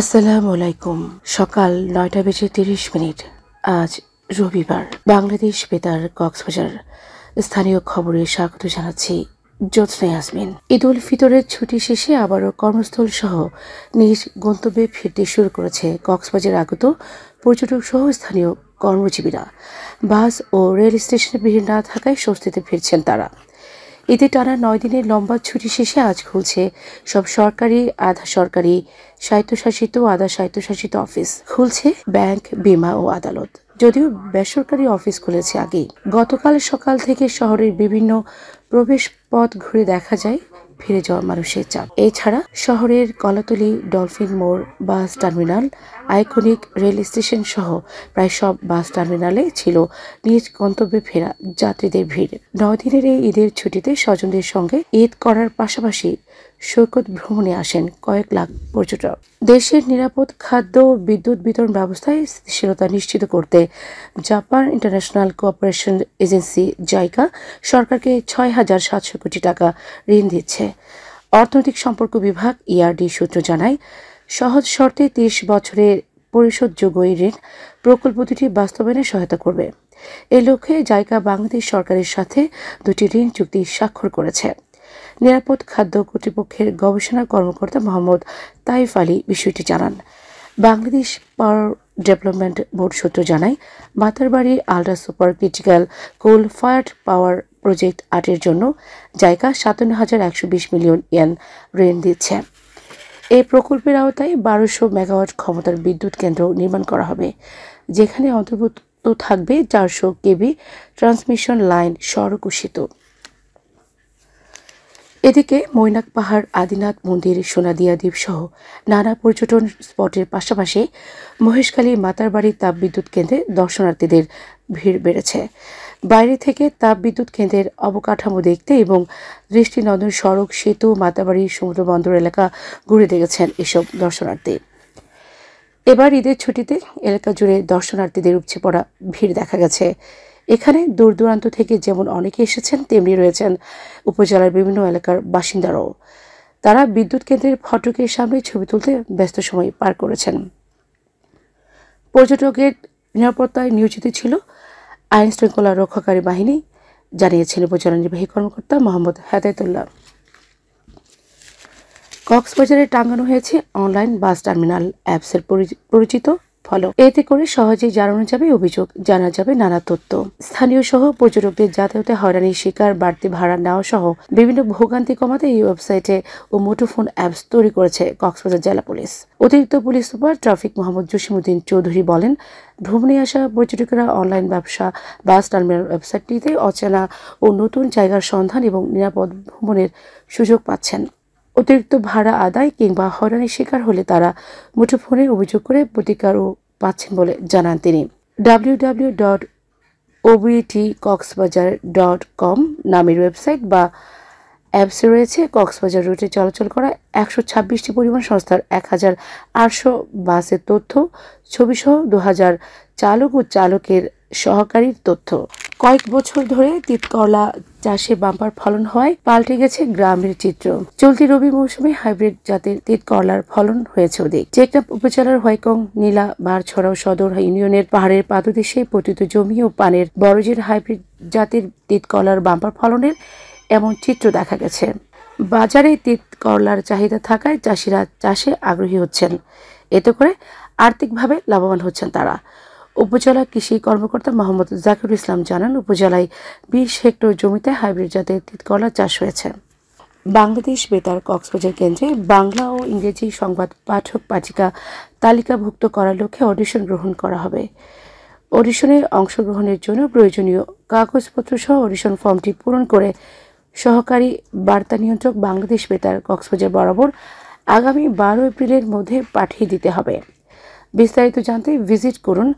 আসসালামু আলাইকুম। সকাল ৯টা বেজে ৩০ মিনিট। আজ রবিবার। বাংলাদেশ বেতার কক্সবাজার স্থানীয় খবরে স্বাগত জানাচ্ছি জ্যোৎস্না ইয়াসমিন। ঈদ উল ফিতরের ছুটি শেষে আবারও কর্মস্থল সহ নিজ গন্তব্যে ফিরতে শুরু করেছে কক্সবাজার আগত পর্যটক সহ স্থানীয় কর্মজীবীরা। বাস ও রেল স্টেশনে ভিড় না থাকায় স্বস্তিতে ফিরছেন তারা। এতে টানা ৯ দিনের লম্বা ছুটি শেষে আজ খুলছে সব সরকারি, আধা সরকারি, স্বায়ত্তশাসিত ও আধা স্বায়ত্তশাসিত অফিস। খুলছে ব্যাংক, বীমা ও আদালত। যদিও বেসরকারি অফিস খুলেছে আগেই। গতকাল সকাল থেকে শহরের বিভিন্ন প্রবেশ পথ ঘুরে দেখা যায় ফিরে যাওয়া মানুষের চাপ। এছাড়া শহরের কলাতলী, ডলফিন মোড়, bus terminal, iconic rail station সহ প্রায় সব বাস টার্মিনালে ছিল নিজ গন্তব্যে ফেরা যাত্রীদের ভিড়। ৯ দিনের এই ঈদের ছুটিতে স্বজনদের সঙ্গে ঈদ করার পাশাপাশি সৈকত ভ্রমণে আসেন কয়েক লাখ পর্যটক। দেশের নিরাপদ খাদ্য ও বিদ্যুৎ বিতরণ ব্যবস্থায় স্থিতিশীলতা নিশ্চিত করতে Japan international cooperation agency JICA সরকারকে ৬,৭০০ কোটি টাকা ঋণ দিচ্ছে। অর্থনৈতিক সম্পর্ক বিভাগ ইআরডি সূত্র জানায়, সহজ শর্তে ৩০ বছরের পরিশোধযোগ্য এই ঋণ প্রকল্প দুটি বাস্তবায়নে সহায়তা করবে। এ লক্ষ্যে জাইকা বাংলাদেশ সরকারের সাথে দুটি ঋণ চুক্তি স্বাক্ষর করেছে। নিরাপদ খাদ্য কর্তৃপক্ষের গবেষণা কর্মকর্তা মোহাম্মদ তাইফ আলী বিষয়টি জানান। বাংলাদেশ পাওয়ার ডেভেলপমেন্ট বোর্ড সূত্র জানায়, মাতারবাড়ি আলট্রা সুপার ক্রিটিক্যাল কোল ফায়ার্ড পাওয়ার প্রজেক্ট ৮-এর জন্য জায়গা ৫৭,১২০ মিলিয়ন ইয়েন ঋণ দিচ্ছে। এই প্রকল্পের আওতায় ১২০০ মেগাওয়াট ক্ষমতার বিদ্যুৎ কেন্দ্র নির্মাণ করা হবে, যেখানে অন্তর্ভুক্ত থাকবে ৪০০ কেবি ট্রান্সমিশন লাইন, সড়ক ও সেতু। এদিকে মৈনাক পাহাড়, আদিনাথ মন্দির, সোনাদিয়া দ্বীপ সহ নানা পর্যটন স্পটের পাশাপাশি মহেশখালী, মাতারবাড়ি তাপবিদ্যুৎ কেন্দ্রে দর্শনার্থীদের ভিড় বেড়েছে। বাইরে থেকে তাপবিদ্যুৎ কেন্দ্রের অবকাঠামো দেখতে এবং দৃষ্টিনন্দন সড়ক, সেতু, মাতারবাড়ি সমুদ্র বন্দর এলাকা ঘুরে দেখেছেন এসব দর্শনার্থী। এবার ঈদের ছুটিতে এলাকা জুড়ে দর্শনার্থীদের উপচে পড়া ভিড় দেখা গেছে। এখানে দূর দূরান্ত থেকে যেমন অনেকে এসেছেন, তেমনি রয়েছেন উপজেলার বিভিন্ন এলাকার বাসিন্দারাও। তারা বিদ্যুৎ কেন্দ্রের ফটকের সামনে ছবি তুলতে ব্যস্ত সময় পার করেছেন। পর্যটকের নিরাপত্তায় নিয়োজিত ছিল আইন শৃঙ্খলা রক্ষাকারী বাহিনী, জানিয়েছেন উপজেলা নির্বাহী কর্মকর্তা মোহাম্মদ হেদায়েতুল্লাহ। কক্সবাজারে টাঙানো হয়েছে অনলাইন বাস টার্মিনাল অ্যাপসের পরিচিত ফলক। এতে করে সহজেই জানানো যাবে অভিযোগ, জানা যাবে নানা তথ্য। স্থানীয় সহ পর্যটকদের যাতায়াতে হয়রানির শিকার, বাড়তি ভাড়া নেওয়া সহ বিভিন্ন ভোগান্তি কমাতে এই ওয়েবসাইটে ও মুঠোফোন অ্যাপস তৈরি করেছে কক্সবাজার জেলা পুলিশ। অতিরিক্ত police super traffic Mohammad Jasimuddin Chowdhury বলেন, ভ্রমণে আসা পর্যটকেরা অনলাইন ব্যবসা বাস টার্মিনাল ওয়েবসাইটটিতে অচেনা ও নতুন জায়গার সন্ধান এবং নিরাপদ ভ্রমণের সুযোগ পাচ্ছেন। অতিরিক্ত ভাড়া আদায় কিংবা হয়রানির শিকার হলে তারা মুঠোফোনে অভিযোগ করে প্রতিকারও পাচ্ছেন বলে জানান তিনি। www.obtcoxbajar.com নামের ওয়েবসাইট বা অ্যাপসে রয়েছে কক্সবাজার রুটে চলাচল করা ১২৬টি পরিবহন সংস্থার ১,৮০০ বাসের তথ্য, ছবিসহ ২,০০০ চালক ও চালকের সহকারীর তথ্য। কয়েক বছর ধরে তিতকলা চাষে বাম্পার ফলন হওয়ায় পাল্টে গেছে গ্রামের চিত্র। চলতি রবি মৌসুমে হাইব্রিড জাতের তিতকলার ফলন হয়েছে অধিক। চেকনাপ উপজেলার হোয়াইকং, নীলা, বারছড়া ও সদর ইউনিয়নের পাহাড়ের পাদদেশে পতিত জমি ও পানের বরজের হাইব্রিড জাতের তিতকলার বাম্পার ফলনের এমন চিত্র দেখা গেছে। বাজারে তিতকলার চাহিদা থাকায় চাষিরা চাষে আগ্রহী হচ্ছেন। এতে করে আর্থিকভাবে লাভবান হচ্ছেন তারা। উপজেলা কৃষি কর্মকর্তা মোহাম্মদ জাকিরুল ইসলাম জানান, উপজেলায় ২০ হেক্টর জমিতে হাইব্রিড জাতের তিতকলা চাষ হয়েছে। বাংলাদেশ বেতার কক্সবাজার কেন্দ্রে বাংলা ও ইংরেজি সংবাদ পাঠক পাঠিকা তালিকাভুক্ত করার লক্ষ্যে অডিশন গ্রহণ করা হবে। অডিশনে অংশগ্রহণের জন্য প্রয়োজনীয় কাগজপত্র সহ অডিশন ফর্মটি পূরণ করে সহকারী বার্তা নিয়ন্ত্রক বাংলাদেশ বেতার কক্সবাজার বরাবর আগামী ১২ এপ্রিলের মধ্যে পাঠিয়ে দিতে হবে। বিস্তারিত জানতে ভিজিট করুন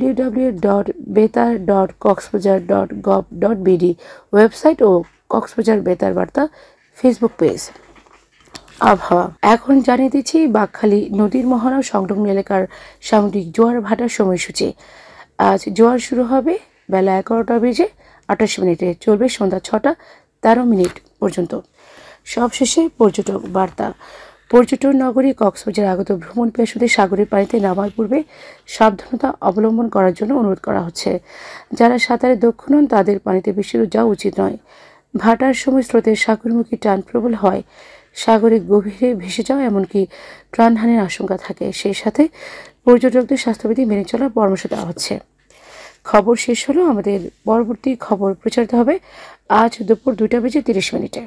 www.betar.coxbajar.gov.bd ওয়েবসাইট ও কক্সবাজার বেতার বার্তা ফেসবুক পেজ। আবহাওয়া এখন জানিয়ে দিচ্ছি বাকখালী নদীর মোহনা সংলগ্ন এলাকার সামুদ্রিক জোয়ার ভাটার সময়সূচি। আজ জোয়ার শুরু হবে বেলা ১১টা বেজে ২৮ মিনিটে, চলবে সন্ধ্যা ৬টা ১৩ মিনিট পর্যন্ত। সবশেষে পর্যটক বার্তা। পর্যটন নগরী কক্সবাজার আগত ভ্রমণ পিপাসুদের সাগরের পানিতে নামার পূর্বে সাবধানতা অবলম্বন করার জন্য অনুরোধ করা হচ্ছে। যারা সাঁতারে দক্ষ নন তাদের পানিতে বেশি দূর যাওয়া উচিত নয়। ভাটার সময় স্রোতের সাগরমুখী টান প্রবল হয়, সাগরে গভীরে ভেসে যাওয়া এমনকি প্রাণহানির আশঙ্কা থাকে। সেই সাথে পর্যটকদের স্বাস্থ্যবিধি মেনে চলার পরামর্শ দেওয়া হচ্ছে। খবর শেষ হলো। আমাদের পরবর্তী খবর প্রচারিত হবে আজ দুপুর 2টা বেজে 30 মিনিটে।